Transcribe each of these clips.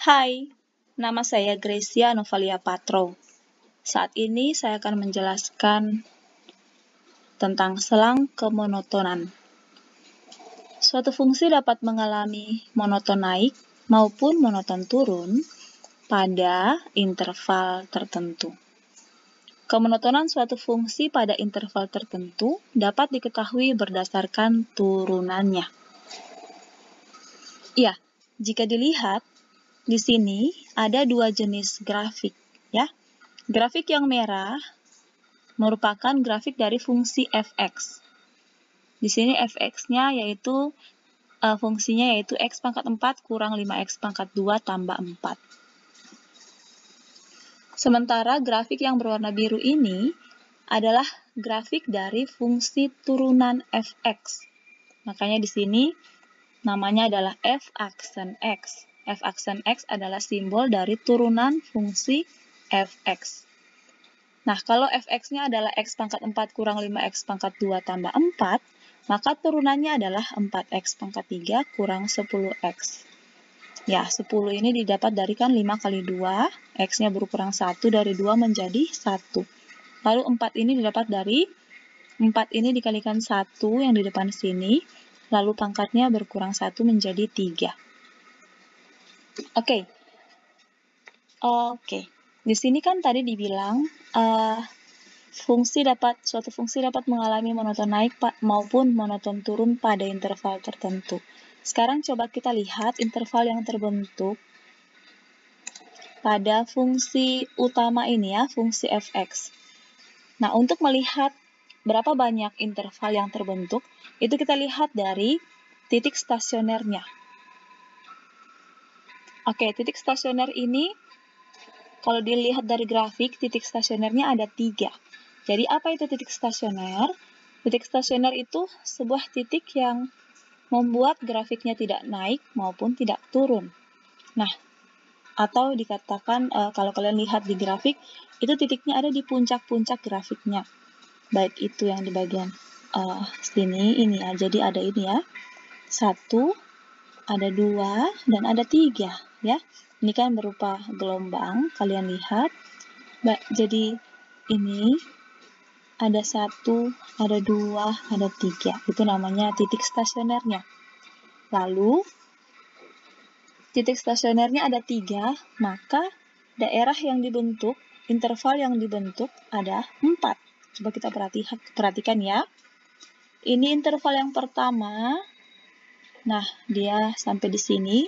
Hai, nama saya Gracia Novalia Patro. Saat ini saya akan menjelaskan tentang selang kemonotonan. Suatu fungsi dapat mengalami monoton naik maupun monoton turun pada interval tertentu. Kemonotonan suatu fungsi pada interval tertentu dapat diketahui berdasarkan turunannya. Ya, jika dilihat, di sini ada dua jenis grafik, ya. Grafik yang merah merupakan grafik dari fungsi f(x). Di sini f(x)-nya yaitu fungsinya yaitu x pangkat 4 kurang 5x pangkat 2 tambah 4. Sementara grafik yang berwarna biru ini adalah grafik dari fungsi turunan f(x). Makanya di sini namanya adalah f aksen x. F aksen x adalah simbol dari turunan fungsi f(x). Nah, kalau f(x)-nya adalah x pangkat 4 kurang 5x pangkat 2 tambah 4, maka turunannya adalah 4x pangkat 3 kurang 10x. Ya, 10 ini didapat dari kan 5 kali 2, x-nya berkurang 1, dari 2 menjadi 1. Lalu 4 ini didapat dari 4 ini dikalikan 1 yang di depan sini, lalu pangkatnya berkurang 1 menjadi 3. Oke. Di sini kan tadi dibilang suatu fungsi dapat mengalami monoton naik maupun monoton turun pada interval tertentu. Sekarang coba kita lihat interval yang terbentuk pada fungsi utama ini ya, fungsi f(x). Nah, untuk melihat berapa banyak interval yang terbentuk, itu kita lihat dari titik stasionernya. Oke, titik stasioner ini kalau dilihat dari grafik, titik stasionernya ada 3. Jadi apa itu titik stasioner? Titik stasioner itu sebuah titik yang membuat grafiknya tidak naik maupun tidak turun. Nah, atau dikatakan kalau kalian lihat di grafik, itu titiknya ada di puncak-puncak grafiknya. Baik itu yang di bagian sini, ini ya. Jadi ada ini ya. 1, ada 2, dan ada 3 ya. Ini kan berupa gelombang, kalian lihat. Jadi ini ada 1, ada 2, ada 3. Itu namanya titik stasionernya. Lalu, titik stasionernya ada 3, maka daerah yang dibentuk, interval yang dibentuk ada 4. Coba kita perhatikan ya. Ini interval yang pertama. Nah, dia sampai di sini.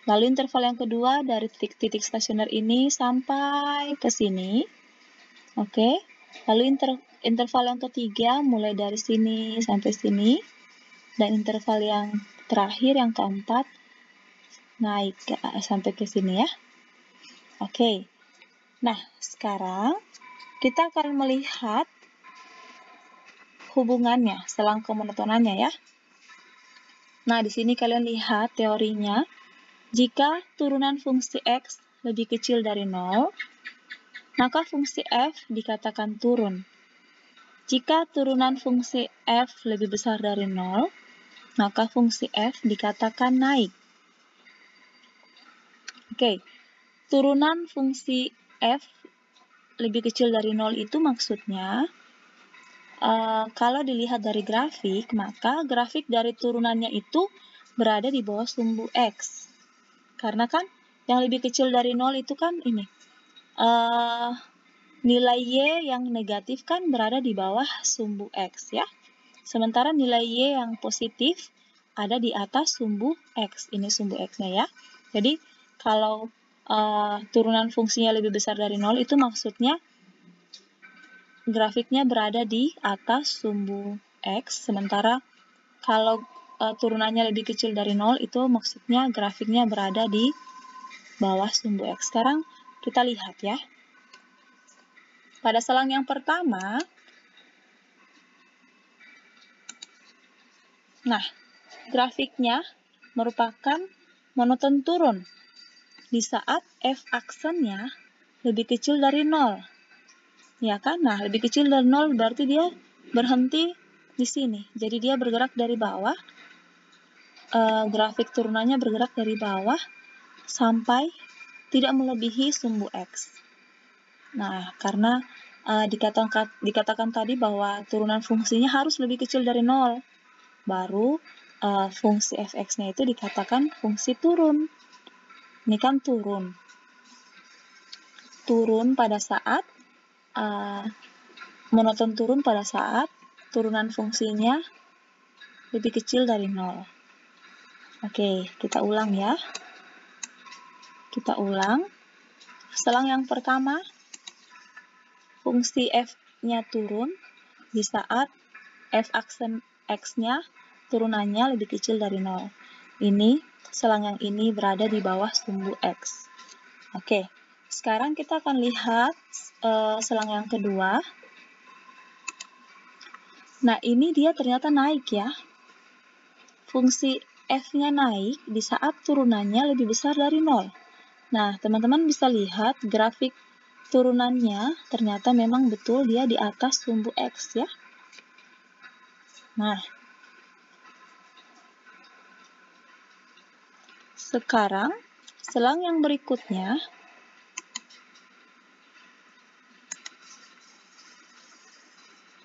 Lalu interval yang kedua dari titik stasioner ini sampai ke sini. Oke. Lalu interval yang ketiga mulai dari sini sampai sini. Dan interval yang terakhir, yang keempat, naik sampai ke sini ya. Oke. Nah, sekarang kita akan melihat hubungannya, selang kemonotonannya ya. Nah, di sini kalian lihat teorinya. Jika turunan fungsi x lebih kecil dari 0, maka fungsi f dikatakan turun. Jika turunan fungsi f lebih besar dari 0, maka fungsi f dikatakan naik. Oke, turunan fungsi f lebih kecil dari 0 itu maksudnya, kalau dilihat dari grafik, maka grafik dari turunannya itu berada di bawah sumbu x. Karena kan yang lebih kecil dari 0 itu kan ini. Nilai y yang negatif kan berada di bawah sumbu x ya. Sementara nilai y yang positif ada di atas sumbu x. Ini sumbu x-nya ya. Jadi kalau turunan fungsinya lebih besar dari 0 itu maksudnya grafiknya berada di atas sumbu x. Sementara kalau turunannya lebih kecil dari 0 itu maksudnya grafiknya berada di bawah sumbu x. Sekarang kita lihat ya. Pada selang yang pertama, nah, grafiknya merupakan monoton turun di saat f aksennya lebih kecil dari 0. Ya kan? Nah, lebih kecil dari 0 berarti dia berhenti di sini. Jadi dia bergerak dari bawah, grafik turunannya bergerak dari bawah sampai tidak melebihi sumbu X. Nah, karena dikatakan tadi bahwa turunan fungsinya harus lebih kecil dari 0. Baru fungsi fx-nya itu dikatakan fungsi turun. Ini kan turun. Turun pada saat monoton turun pada saat turunan fungsinya lebih kecil dari 0. Oke, kita ulang ya. Kita ulang. Selang yang pertama, fungsi f-nya turun di saat f aksen x-nya turunannya lebih kecil dari 0. Ini, selang yang ini berada di bawah sumbu x. Oke, sekarang kita akan lihat selang yang kedua. Nah, ini dia ternyata naik ya. Fungsi f-nya naik di saat turunannya lebih besar dari 0. Nah, teman-teman bisa lihat grafik turunannya ternyata memang betul dia di atas sumbu X ya. Nah, sekarang selang yang berikutnya,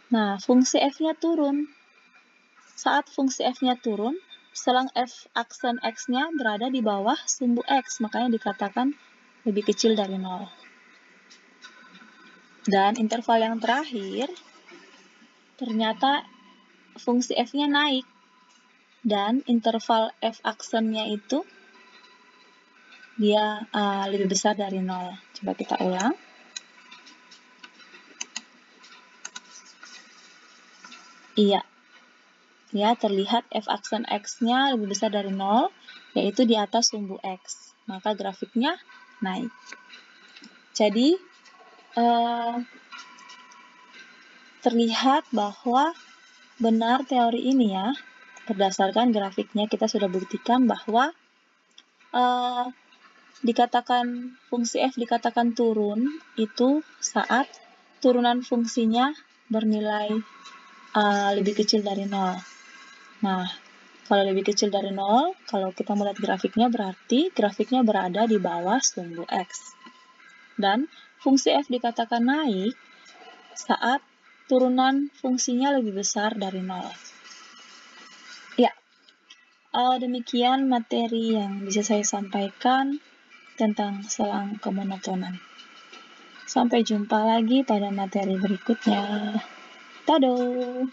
nah fungsi F-nya turun. Saat fungsi F-nya turun, selang F aksen X-nya berada di bawah sumbu X, makanya dikatakan lebih kecil dari 0. Dan interval yang terakhir, ternyata fungsi F-nya naik. Dan interval F aksennya itu dia lebih besar dari 0. Coba kita ulang. Iya. Ya, terlihat F aksen X-nya lebih besar dari 0, yaitu di atas sumbu X. Maka grafiknya naik. Jadi, terlihat bahwa benar teori ini ya. Berdasarkan grafiknya kita sudah buktikan bahwa dikatakan fungsi F dikatakan turun itu saat turunan fungsinya bernilai lebih kecil dari 0. Nah, kalau lebih kecil dari 0, kalau kita melihat grafiknya berarti grafiknya berada di bawah sumbu X. Dan fungsi F dikatakan naik saat turunan fungsinya lebih besar dari 0. Ya, demikian materi yang bisa saya sampaikan tentang selang kemonotonan. Sampai jumpa lagi pada materi berikutnya. Dadah!